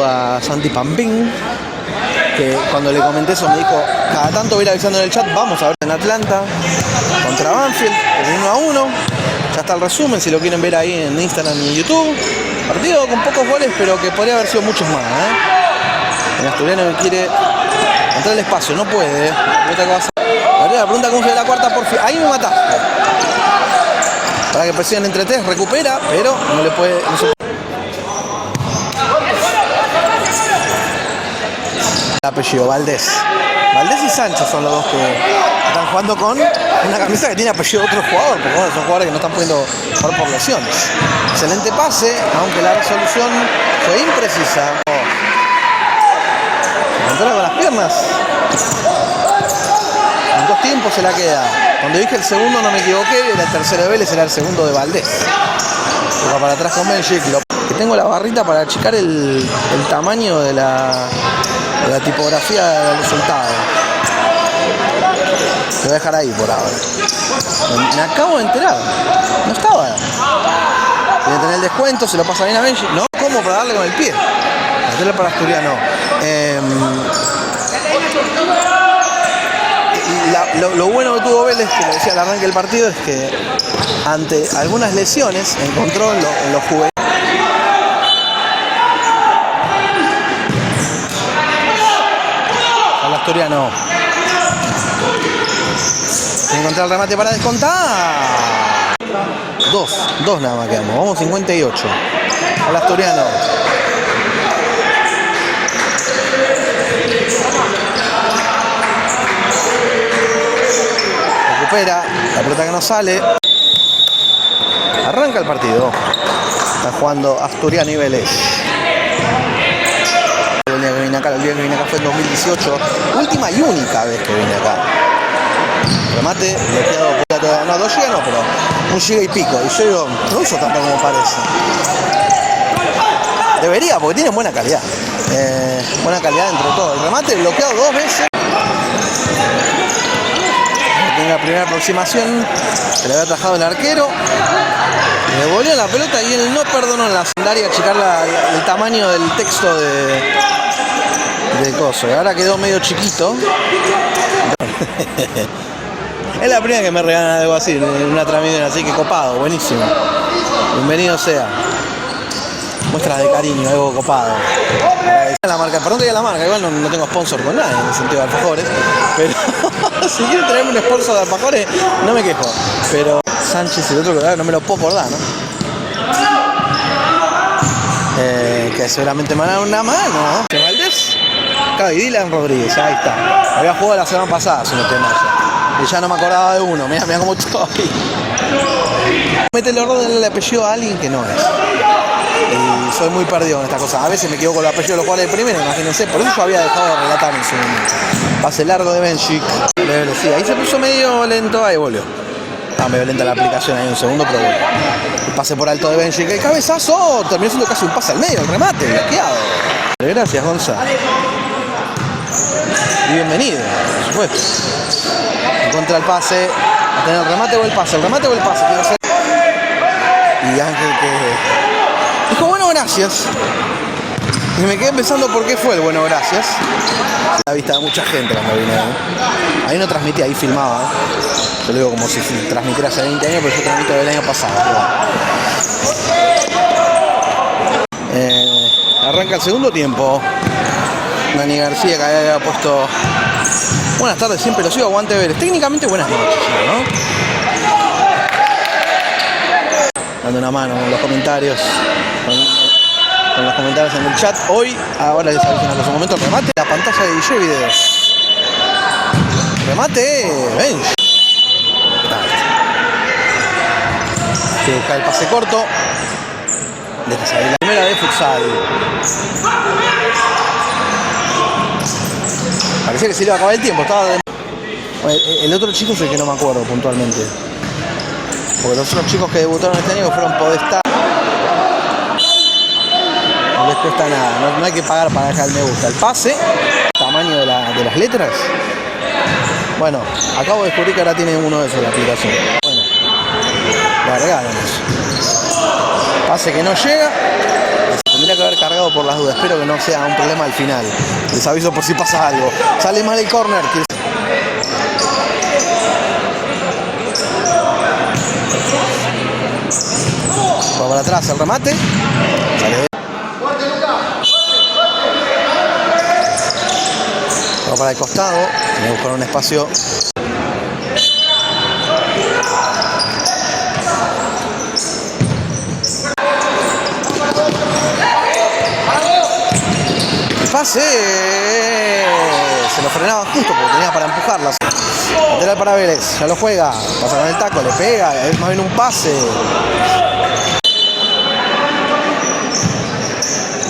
a Santi Pampín, que cuando le comenté eso me dijo, cada tanto voy a ir avisando en el chat, vamos a ver en Atlanta contra Banfield, 1-1. Ya está el resumen, si lo quieren ver ahí en Instagram y YouTube. Partido con pocos goles, pero que podría haber sido muchos más, El asturiano que quiere entrar al espacio, no puede. La pregunta cómo fue la cuarta por fin. Ahí me mataste. Para que presionen entre tres, recupera, pero no le puede. No se... El apellido, Valdés. Valdés y Sánchez son los dos que están jugando con una camisa que tiene apellido de otro jugador, porque bueno, son jugadores que no están pudiendo jugar por lesiones. Excelente pase, aunque la resolución fue imprecisa. Controla con las piernas. En 2 tiempos se la queda. Cuando dije el segundo no me equivoqué, era el tercero de Vélez, era el segundo de Valdés. Toca para atrás con Benjic. Que tengo la barrita para achicar el tamaño de la tipografía del resultado. Lo voy a dejar ahí por ahora. Me acabo de enterar. No estaba. Tiene que tener el descuento, se lo pasa bien a Benji. No, ¿cómo? Para darle con el pie. Hacerle para Asturiano. Lo bueno que tuvo Vélez, que lo decía al arranque del partido, es que ante algunas lesiones encontró en los juveniles. Al asturiano. Encontrar el remate para descontar. Dos nada más quedamos. Vamos 58. Al asturiano. Recupera. La pelota que no sale. Arranca el partido. Está jugando Asturiano y Vélez. El día que vine acá fue en 2018. Última y única vez que vine acá. Remate, bloqueado, no, 2 GB no, pero 1 GB y pico. Y yo digo, no uso tanto como parece. Debería, porque tienen buena calidad. Buena calidad dentro de todo. El remate bloqueado 2 veces. En la primera aproximación se le había atajado el arquero. Le devolvió la pelota y él no perdonó en la secundaria achicar el tamaño del texto de coso. Y ahora quedó medio chiquito. Es la primera que me regalan algo así, una transmisión así, que copado, buenísimo. Bienvenido sea. Muestras de cariño, algo copado. La marca, perdón que diga la marca, igual no tengo sponsor con nadie en el sentido de alfajores, pero si quieren traerme un sponsor de alfajores, no me quejo. Pero Sánchez y el otro que no me lo puedo acordar, ¿no? Que seguramente me van a dar una mano. Valdés. Claro, y Dylan Rodríguez, ahí está. Había jugado la semana pasada, si no te mal. Y ya no me acordaba de uno, mirá cómo estoy. Mete el orden del apellido a alguien que no es. Y soy muy perdido en esta cosa. A veces me equivoco con el apellido de los jugadores de primera, imagínense. Por eso yo había dejado de relatar en su momento. Pase largo de Benjic. Sí, ahí se puso medio lento, ahí volvió. Medio lenta la aplicación ahí un segundo, pero bueno. Pase por alto de Benjic. El cabezazo terminó siendo casi un pase al medio, el remate, bloqueado. Gracias, Gonza. Y bienvenido, por supuesto. Encuentra el pase, a tener el remate o el pase, quiero hacer. Y Ángel que dijo bueno, gracias. Y me quedé pensando por qué fue el bueno, gracias. La vista de mucha gente cuando vine ahí no transmitía, ahí filmaba. Yo lo digo como si transmitiera hace 20 años, pero yo transmito del año pasado. Arranca el segundo tiempo. Dani García que había puesto buenas tardes, siempre lo sigo, aguante Vélez. Técnicamente buenas noches, ¿no? Dando una mano con los comentarios, con los comentarios en el chat. Ahora les aviso en un momento, el remate, la pantalla de DJ Videos. Remate, Benji. Que busca el pase corto. Deja salir la primera de futsal. Parecía que se le iba a acabar el tiempo. El otro chico es el que no me acuerdo puntualmente. Porque los otros chicos que debutaron este año fueron Podestá. No les cuesta nada. No hay que pagar para dejar el me gusta. El pase, tamaño de las letras. Bueno, acabo de descubrir que ahora tiene uno de esos la aplicación. Bueno, largamos. Pase que no llega. Tendría que haber cargado por las dudas. Espero que no sea un problema al final. Les aviso por si pasa algo. Sale mal el córner. Va para atrás el remate. Sale. Va para el costado. Voy a buscar un espacio. El pase. Se lo frenaba justo porque tenía para empujarla. Lateral para Vélez. Ya lo juega. Pasa con el taco. Le pega. Es más bien un pase.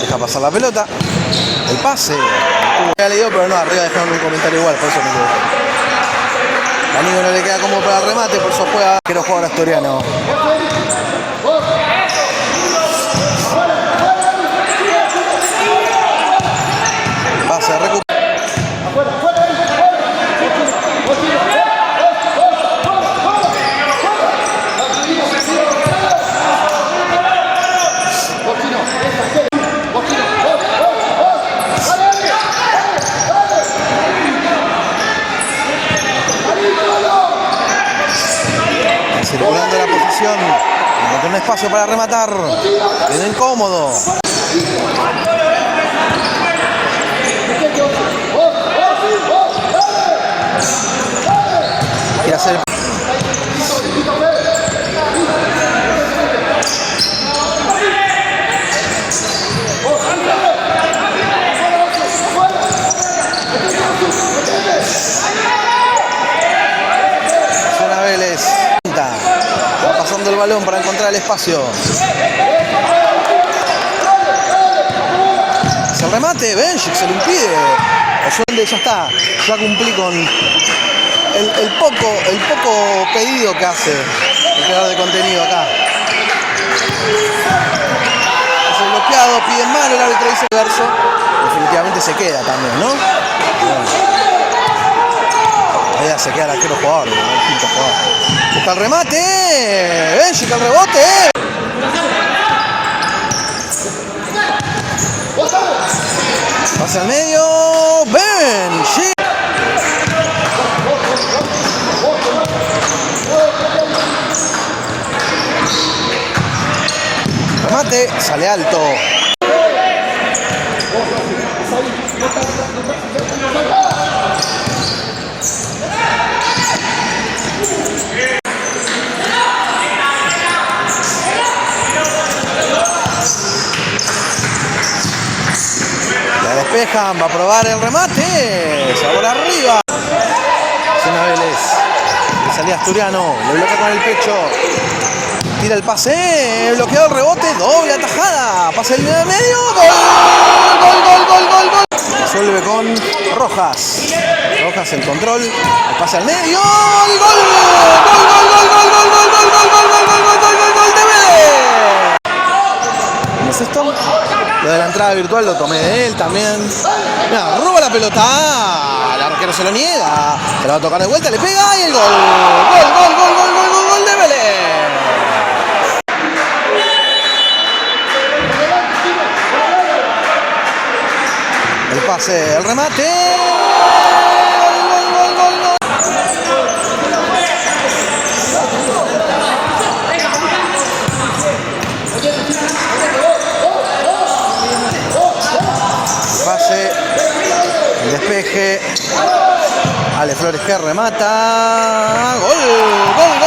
Deja pasar la pelota. El pase. Había leído, pero no, arriba dejaron un comentario igual, por eso me equivoco. Danilo no le queda como para el remate, por eso juega. Quiero jugar a Asturiano. Pase, recupera. Circulando la posición, no tiene espacio para rematar, quedó incómodo. Quiere hacer. Suena Vélez. Va pasando el balón para encontrar el espacio. Es el remate, Benchik se lo impide. Osuende ya está. Ya cumplí con el poco pedido que hace el creador de contenido acá. Es el bloqueado, pide mano, el árbitro dice verso. Definitivamente se queda también, ¿no? Bueno. Ahí se queda el arquero jugador, el quinto jugador. Busca el remate. Benchik al rebote. Pasa al medio. Benchik. Remate. Sale alto. Despejan, va a probar el remate. Sabor arriba. Suena Vélez. Le salía Asturiano. Le bloquea con el pecho. Tira el pase. Bloqueado el rebote. Doble atajada. Pasa el medio. Gol. Resuelve con Rojas. Rojas el control. El pase al medio. Gol de Vélez. ¿Cómo es esto? Lo de la entrada virtual lo tomé de él también. Mira, roba la pelota. El arquero se lo niega. Se lo va a tocar de vuelta, le pega y el gol. Gol de Vélez. El pase, el remate. Gol. Pase, el despeje. Ale Flores que remata. Gol.